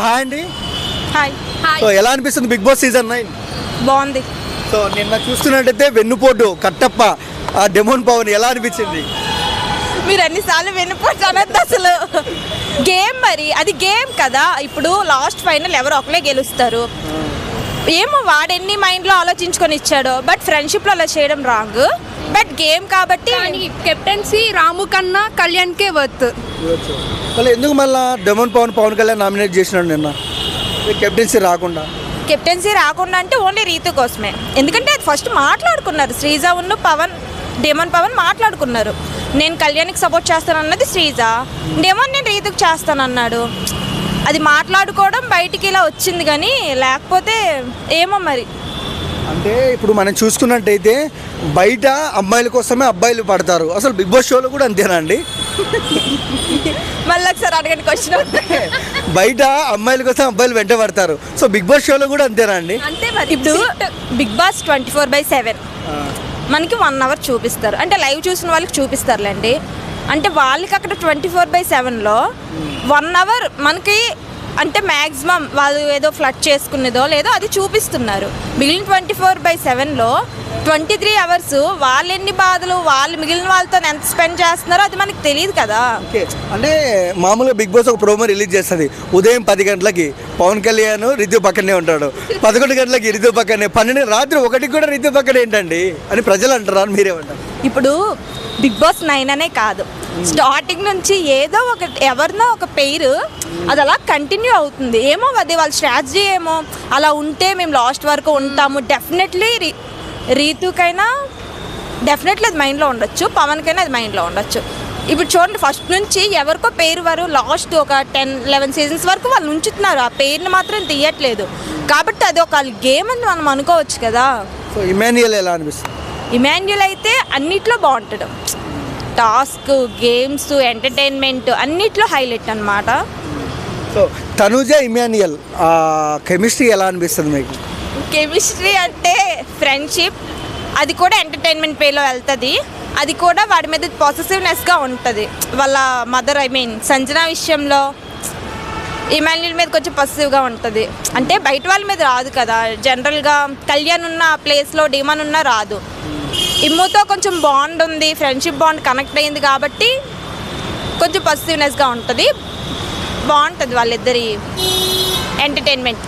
Hi అండి. Hi so ఎలా అనిపిస్తుంది బిగ్ బాస్ సీజన్ 9? బాగుంది. సో నిన్న చూస్తున్నట్టయితే వెన్నుపోటు కట్టప్ప డెమోన్ పవన్ ఎలా అనిపించింది? మీరు అన్నిసార్లు వెనుపోటు అనద్దు అసలు. గేమ్ మరి అది గేమ్ కదా. ఇప్పుడు లాస్ట్ ఫైనల్ ఎవరు ఒకలే గెలుస్తారు. ఏమో వాడు ఎన్ని మైండ్లో ఆలోచించుకొని ఇచ్చాడో, బట్ ఫ్రెండ్షిప్లో అలా చేయడం రాంగ్. బట్ గేమ్ కాబట్టి కెప్టెన్సీ రాము కన్నా కళ్యాణ్కే వర్త్. మళ్ళీ ఎందుకు మళ్ళీ డెమోన్ పవన్ కళ్యాణ్ నామినేట్ చేసినాడు నిన్న కెప్టెన్సీ రాకుండా? కెప్టెన్సీ రాకుండా అంటే ఓన్లీ రీతు కోసమే. ఎందుకంటే అది ఫస్ట్ మాట్లాడుకున్నారు, శ్రీజ ఉన్న డెమోన్ పవన్ మాట్లాడుకున్నారు. నేను కళ్యాణ్కి సపోర్ట్ చేస్తానన్నది శ్రీజ, డెమోన్ నేను రీతుకు చేస్తానన్నాడు. అది మాట్లాడుకోవడం బయటికి ఇలా వచ్చింది, కానీ లేకపోతే ఏమో మరి. అంటే ఇప్పుడు మనం చూసుకున్నట్టయితే బయట అమ్మాయిల కోసమే అబ్బాయిలు పడతారు, అసలు బిగ్ బాస్ షోలో కూడా అంతేనా అండి? మళ్ళీ ఒకసారి అడగండి క్వశ్చన్. బయట అమ్మాయిల కోసం అబ్బాయిలు వెంట పడతారు, సో బిగ్ బాస్ షోలో కూడా అంతేనా అండి? అంతే మరి. ఇప్పుడు బిగ్ బాస్ 24/7 మనకి 1 అవర్ చూపిస్తారు, అంటే లైవ్ చూసిన వాళ్ళకి చూపిస్తారులేండి. అంటే వాళ్ళకి అక్కడ 24/7లో 1 అవర్ మనకి అంటే మ్యాక్సిమం వాళ్ళు ఏదో ఫ్లడ్ చేసుకునేదో లేదో అది చూపిస్తున్నారు. మిగిలిన 24/7లో 23 అవర్స్ వాళ్ళు ఎన్ని బాధలు వాళ్ళు మిగిలిన వాళ్ళతో ఎంత స్పెండ్ చేస్తున్నారో అది మనకి తెలియదు కదా. ఓకే, అంటే మామూలుగా బిగ్ బాస్ ఒక ప్రోమో రిలీజ్ చేస్తుంది. ఉదయం 10 గంటలకి పవన్ కళ్యాణ్ రితు పక్కనే ఉంటాడు, 11 గంటలకి రితు పక్కనే, 12 రాత్రి 1కి కూడా రితు పక్కనే ఏంటండి అని ప్రజలు అంటారు. అని మీరేమంటారు? ఇప్పుడు బిగ్ బాస్ 9 అనే కాదు, స్టార్టింగ్ నుంచి ఏదో ఒక ఎవరినో ఒక పేరు అది అలా కంటిన్యూ అవుతుంది. ఏమో అది వాళ్ళ స్ట్రాటజీ ఏమో. అలా ఉంటే మేము లాస్ట్ వరకు ఉంటాము. డెఫినెట్లీ రీతుకైనా డెఫినెట్లీ అది మైండ్లో ఉండొచ్చు, పవన్కైనా అది మైండ్లో ఉండొచ్చు. ఇప్పుడు చూడండి, ఫస్ట్ నుంచి ఎవరికో పేరు వారు లాస్ట్ ఒక 10-11 సీజన్స్ వరకు వాళ్ళు ఉంచుతున్నారు, ఆ పేరుని మాత్రం తీయట్లేదు. కాబట్టి అది ఒక గేమ్ అని మనం అనుకోవచ్చు కదా. సో ఇమాన్యుయల్ ఎలా అనిపిస్తుంది? ఇమాన్యుయల్ అయితే అన్నిట్లో బాగుంటాడు. టాస్క్, గేమ్స్, ఎంటర్టైన్మెంట్ అన్నిట్లో హైలైట్ అన్నమాట. సో తనుజ ఇమాన్యుయల్ కెమిస్ట్రీ ఎలా అనిపిస్తుంది మీకు? కెమిస్ట్రీ అంటే ఫ్రెండ్షిప్, అది కూడా ఎంటర్టైన్మెంట్ పేలో వెళ్తుంది. అది కూడా వాడి మీద పాజిటివ్నెస్గా ఉంటుంది. వాళ్ళ మదర్ సంజన విషయంలో ఇమాన్యుయల్ మీద కొంచెం పాజిటివ్గా ఉంటుంది. అంటే బయట వాళ్ళ మీద రాదు కదా, జనరల్గా కళ్యాణ్ ఉన్న ప్లేస్లో డిమాన్ ఉన్నా రాదు. ఇమ్ముతో కొంచెం బాండ్ ఉంది, ఫ్రెండ్షిప్ బాండ్ కనెక్ట్ అయింది కాబట్టి కొంచెం పాజిటివ్నెస్గా ఉంటుంది. బాగుంటుంది వాళ్ళిద్దరి ఎంటర్టైన్మెంట్.